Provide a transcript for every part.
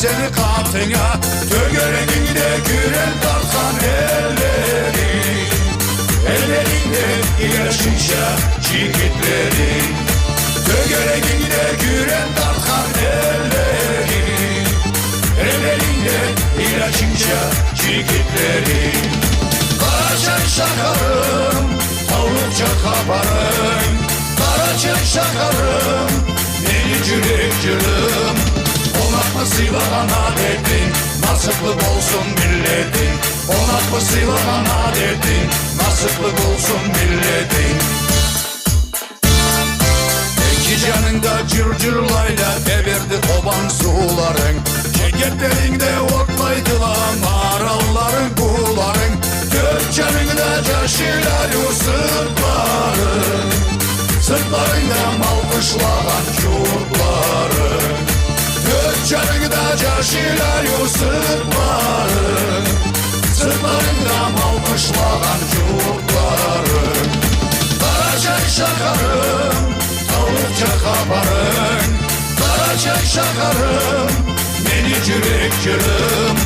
seni katına, tögerekinde güren tarkan elleri, ellerinde yaşınca çikitleri, tögerekinde güren tarkan elleri, ellerinde yaşınca çikitleri. Karaçay şakarım, tavukça kabarım, Karaçay şakarım, beni cürek-cürüm. Onaklı Sivas'tan adettin, nasiplik olsun milletin. Onaklı Sivas'tan adettin, nasiplik olsun milletin. İki canında cırcırlayla devirdi koban suların, ceketlerinde otlaydılar mağaraların kuğuların. Dört canında caşiler sırtların, sırtlarında mal kışlagan çurtların. Dört canında caşiler sırtların, sırtlarında mal kışlagan çurtların. Karaçay şakarım, tavukça kabarın, Karaçay şakarım, beni cürek-cürüm.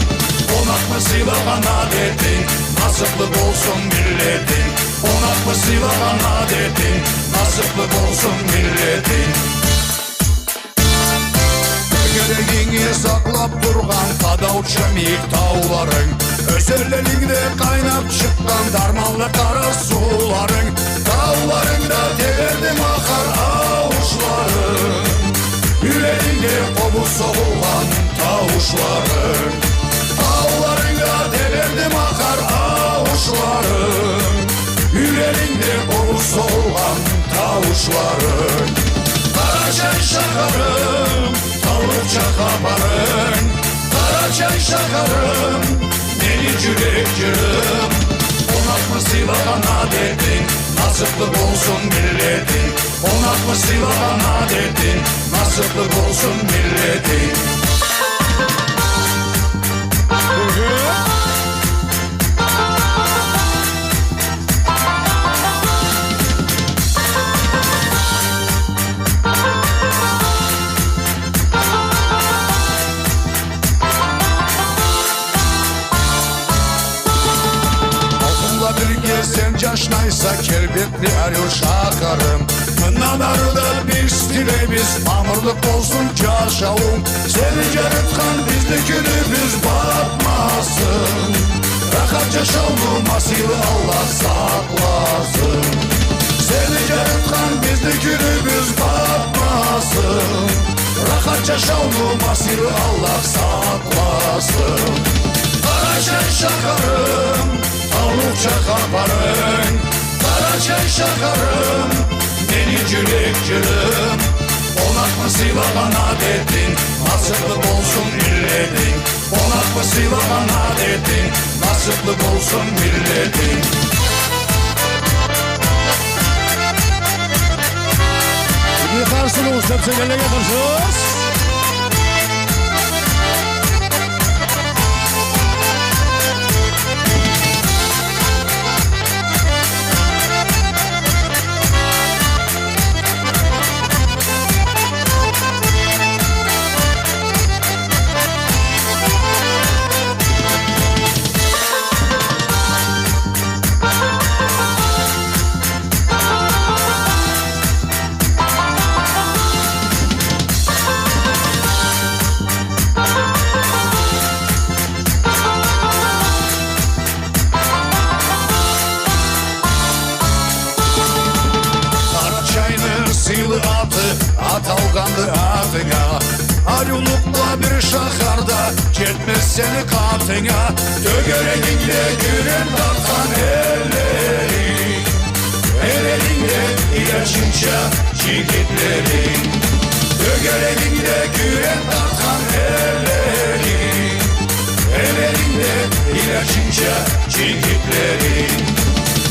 Onaklı Sivas'tan adettin, nasiplik olsun milletin. Onaklı Sivas'tan adettin, nasiplik olsun milletin. Tögeregini saklap durgan Kadavça Miktauların, özerlerinde kaynap çıkkan darmanlı kara suların. Dağlarında devirdim akar avuçların, yüreğinde kobu soğulan tavuşların. Dağlarında devirdim akar avuçların, yüreğinde kobu soğulan tavuşların. Karaçay şakarım, tavukça kabarın, Karaçay şakarım, beni cürek-cürüm. Onaklı Sivas'tan adettin, nasiplik olsun milletin. Onaklı Sivas'tan adettin, nasiplik olsun milletin. Sen caşnaysa kelbetli arıyor şakarım. Kınalarda biz dile biz mamurluk olsun caşavum. Seni yaratkan bizdekini biz batmasın. Rakat caşavum asili Allah saklasın. Seni yaratkan bizdekini biz batmasın. Rakat caşavum asili Allah saklasın. Karaçay şakarım, tavukça kabarın, Karaçay şakarım, beni cürek-cürüm. Onaklı Sivas'tan adettin, nasiplik olsun milletin. Onaklı Sivas'tan adettin, nasiplik olsun milletin. Yıkarsınız, hepsi gele getirsiniz. Atalgandı adına, Arulukla bir şaharda Çetmez seni katına. Tögereginde güren tarkan elleri, ellerinde yaşınca çikitlerin. Tögereginde güren tarkan elleri, ellerinde yaşınca çikitlerin.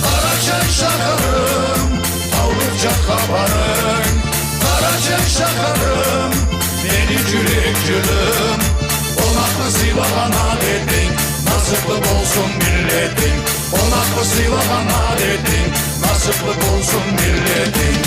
Karaçay şakarım, tavukça kabarın, Karaçay şakarım, beni cürek-cürüm. Onaklı Sivas'tan adettin, nasiplik olsun milletin. Onaklı Sivas'tan adettin, nasiplik olsun milletin.